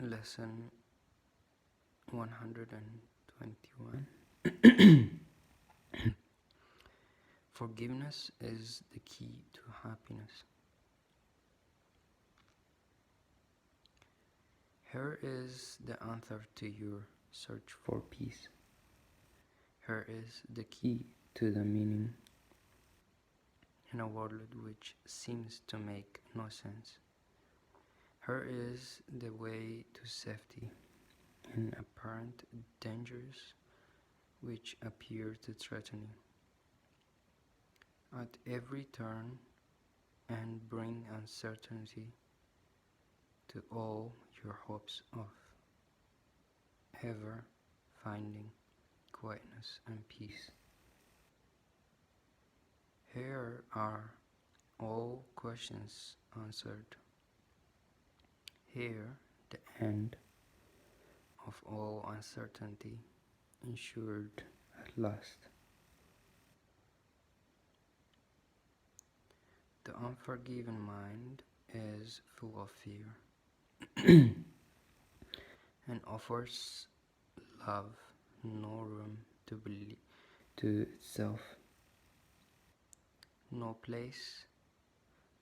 Lesson 121. Forgiveness is the key to happiness. Here is the answer to your search for peace. Here is the key to the meaning in a world which seems to make no sense. Here is the way to safety in apparent dangers which appear to threaten you at every turn and bring uncertainty to all your hopes of ever finding quietness and peace. Here are all questions answered. Here the end of all uncertainty ensured at last. The unforgiven mind is full of fear and offers love no room to believe to itself, no place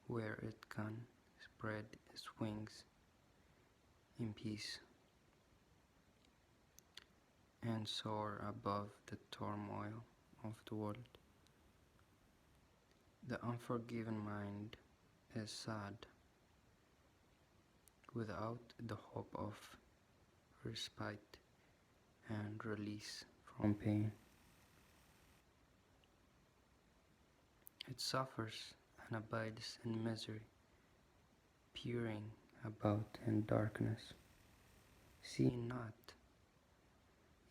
where it can spread its wings in peace and soar above the turmoil of the world. The unforgiven mind is sad, without the hope of respite and release from pain. It suffers and abides in misery, peering about in darkness, seeing not,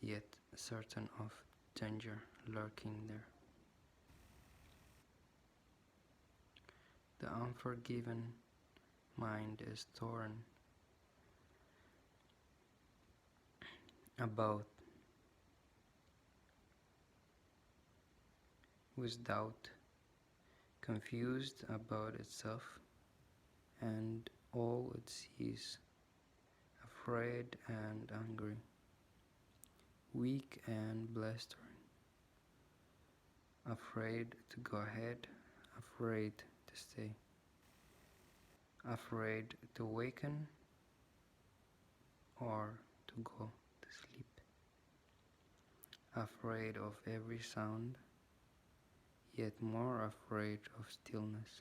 yet certain of danger lurking there. The unforgiven mind is torn about with doubt, confused about itself and all it sees, afraid and angry, weak and blustering, afraid to go ahead, afraid to stay, afraid to waken or to go to sleep, afraid of every sound, yet more afraid of stillness,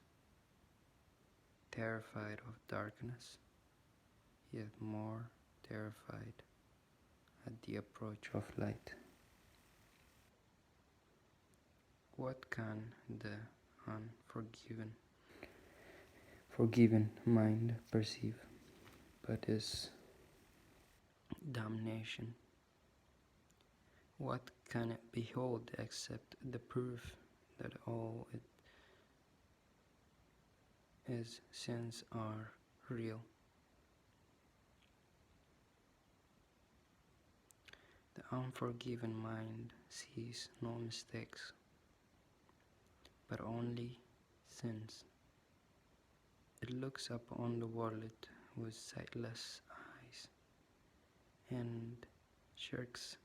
terrified of darkness, yet more terrified at the approach of light. What can the forgiven mind perceive but is damnation? What can it behold except the proof that all it is sins are real? The unforgiven mind sees no mistakes, but only sins. It looks upon the world with sightless eyes and shirks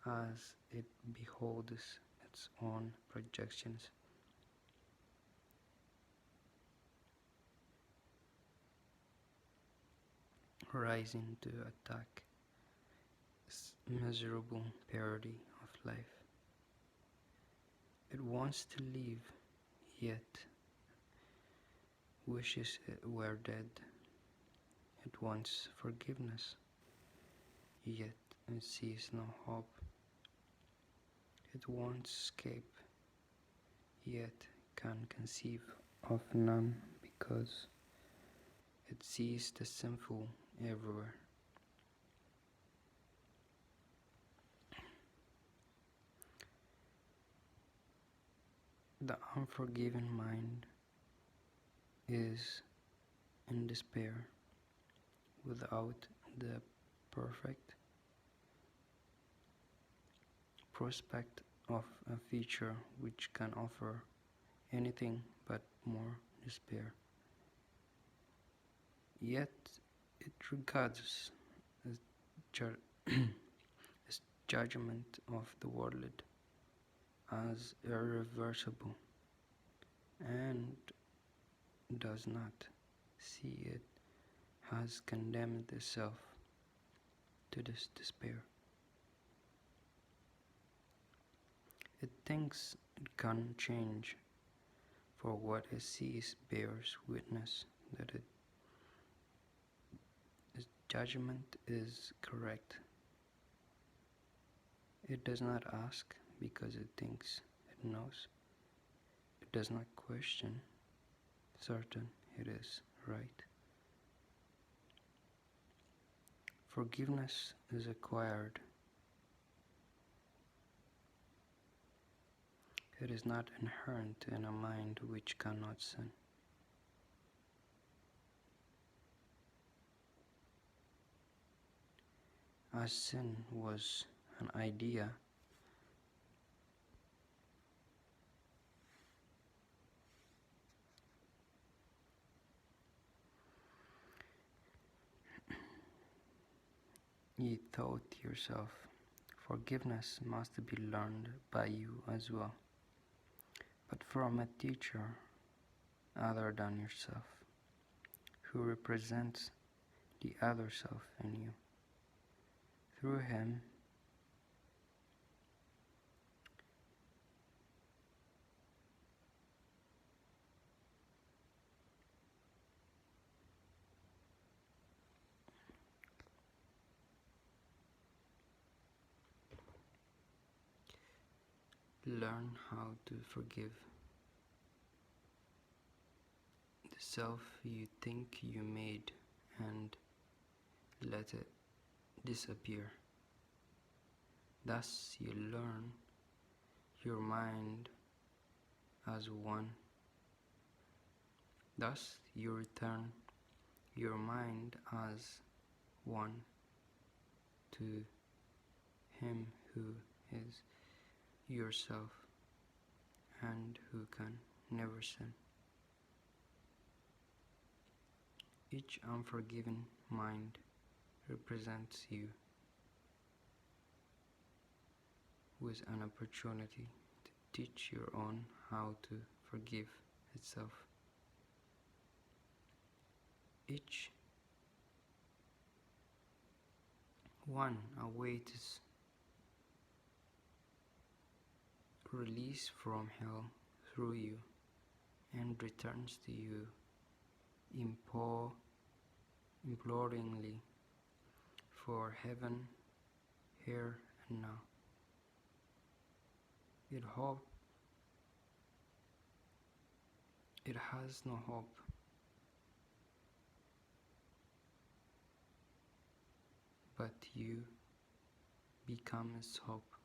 as it beholds its own projections. Rising to attack this miserable parody of life. It wants to live, yet wishes it were dead. It wants forgiveness, yet it sees no hope. It wants escape, yet can conceive of none because it sees the sinful everywhere. The unforgiven mind is in despair without the perfect prospect of a future which can offer anything but more despair. Yet it regards his judgment of the world as irreversible, and does not see it has condemned itself to this despair. It thinks it can change, for what it sees bears witness that its judgment is correct. It does not ask because it thinks it knows. It does not question, certain it is right. Forgiveness is acquired. It is not inherent in a mind which cannot sin. As sin was an idea, ye thought yourself, forgiveness must be learned by you as well, but from a teacher other than yourself, who represents the other self in you. Through him, learn how to forgive the self you think you made and let it disappear. Thus you learn your mind as one. Thus you return your mind as one to him who is yourself and who can never sin. Each unforgiven mind represents you with an opportunity to teach your own how to forgive itself. Each one awaits release from hell through you and returns to you imploringly for heaven here and now. It has no hope, but you become its hope.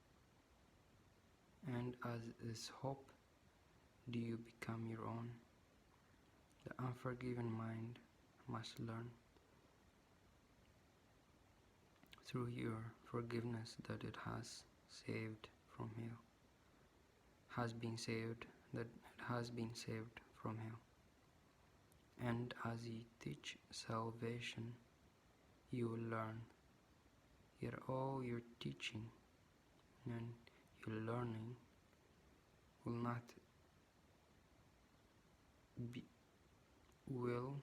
And as its hope, do you become your own? The unforgiven mind must learn through your forgiveness that it has saved from hell, that it has been saved from hell. And as you teach salvation, you will learn. Yet all your teaching and your learning will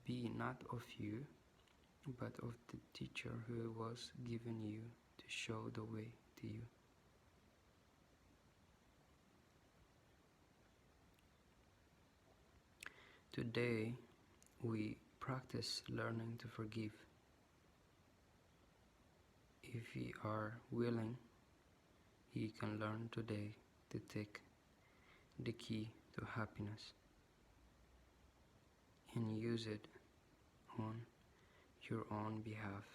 be not of you, but of the teacher who was given you to show the way to you. Today, we practice learning to forgive. If you are willing, you can learn today to take the key to happiness and use it on your own behalf.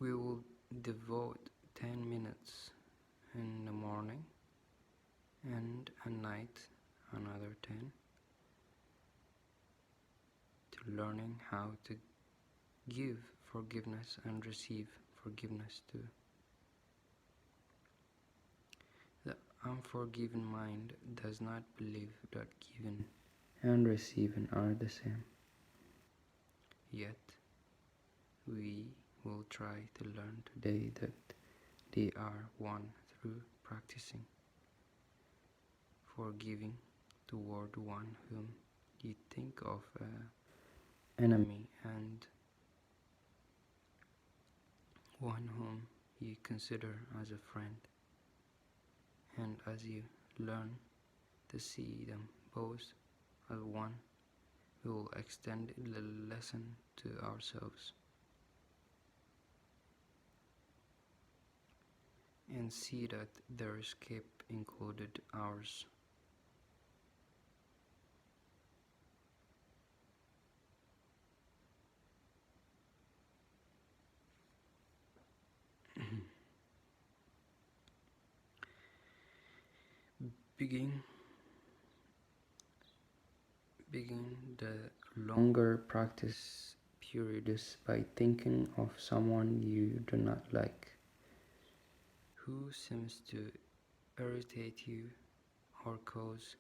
We will devote 10 minutes in the morning and at night another 10 to learning how to give forgiveness and receive forgiveness too. The unforgiven mind does not believe that giving and receiving are the same. Yet, we will try to learn today that they are one through practicing forgiving toward one whom you think of as enemy and one whom you consider as a friend. And as you learn to see them both as one, we will extend the lesson to ourselves and see that their escape included ours. Begin the longer practice periods by thinking of someone you do not like, who seems to irritate you or cause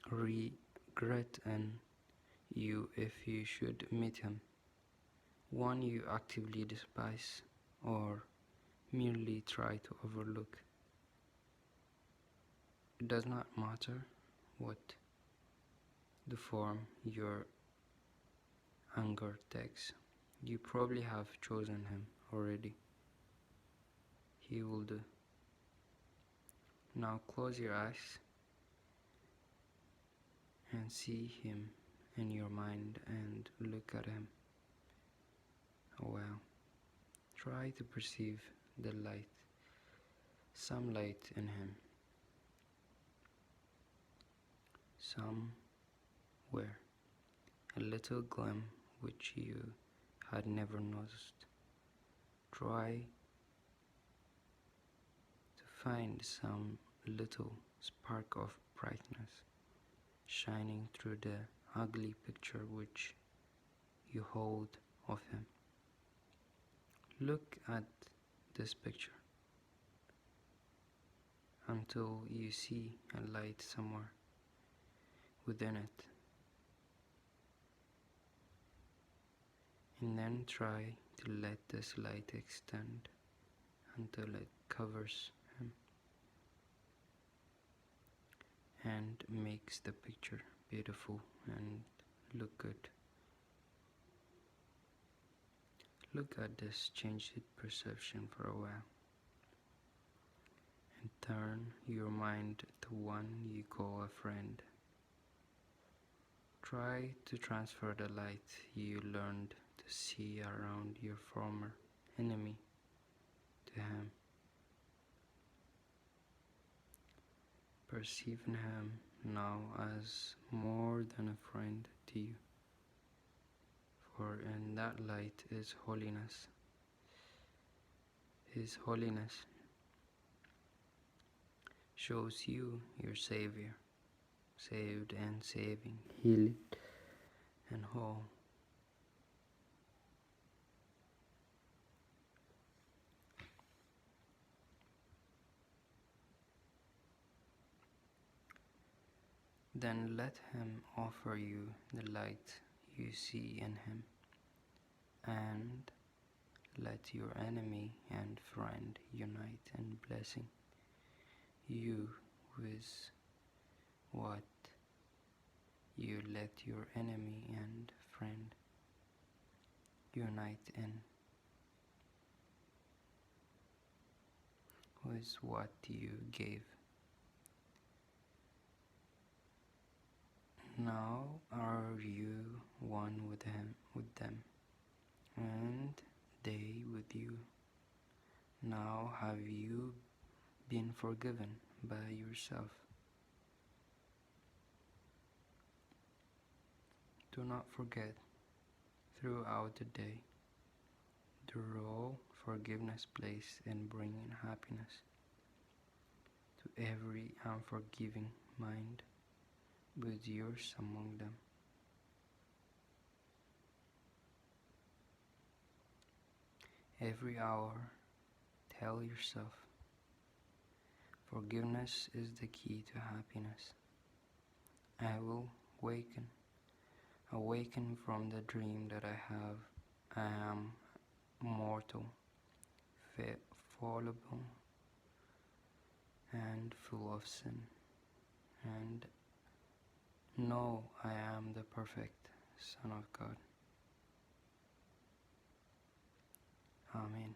regret in you if you should meet him, one you actively despise or merely try to overlook. It does not matter what the form your anger takes. You probably have chosen him already. He will do. Now close your eyes and see him in your mind and look at him. Well, try to perceive the light, some light in him, somewhere, a little gleam which you had never noticed. Try to find some little spark of brightness shining through the ugly picture which you hold of him. Look at this picture until you see a light somewhere within it, and then try to let this light extend until it covers him and makes the picture beautiful and look good. Look at this changed perception for a while and turn your mind to one you call a friend. Try to transfer the light you learned to see around your former enemy to him. Perceiving him now as more than a friend to you, for in that light is holiness. His holiness shows you your Savior, saved and saving, healed and whole. Then let him offer you the light you see in him, and let your enemy and friend unite in blessing you with what you let your enemy and friend unite in, with what you gave. Now are you one with him, with them, and they with you. Now have you been forgiven by yourself. Do not forget throughout the day the role forgiveness plays in bringing happiness to every unforgiving mind, with yours among them. Every hour, tell yourself, forgiveness is the key to happiness. I will awaken from the dream that I have. I am mortal, fallible, and full of sin. And know I am the perfect Son of God. Amen.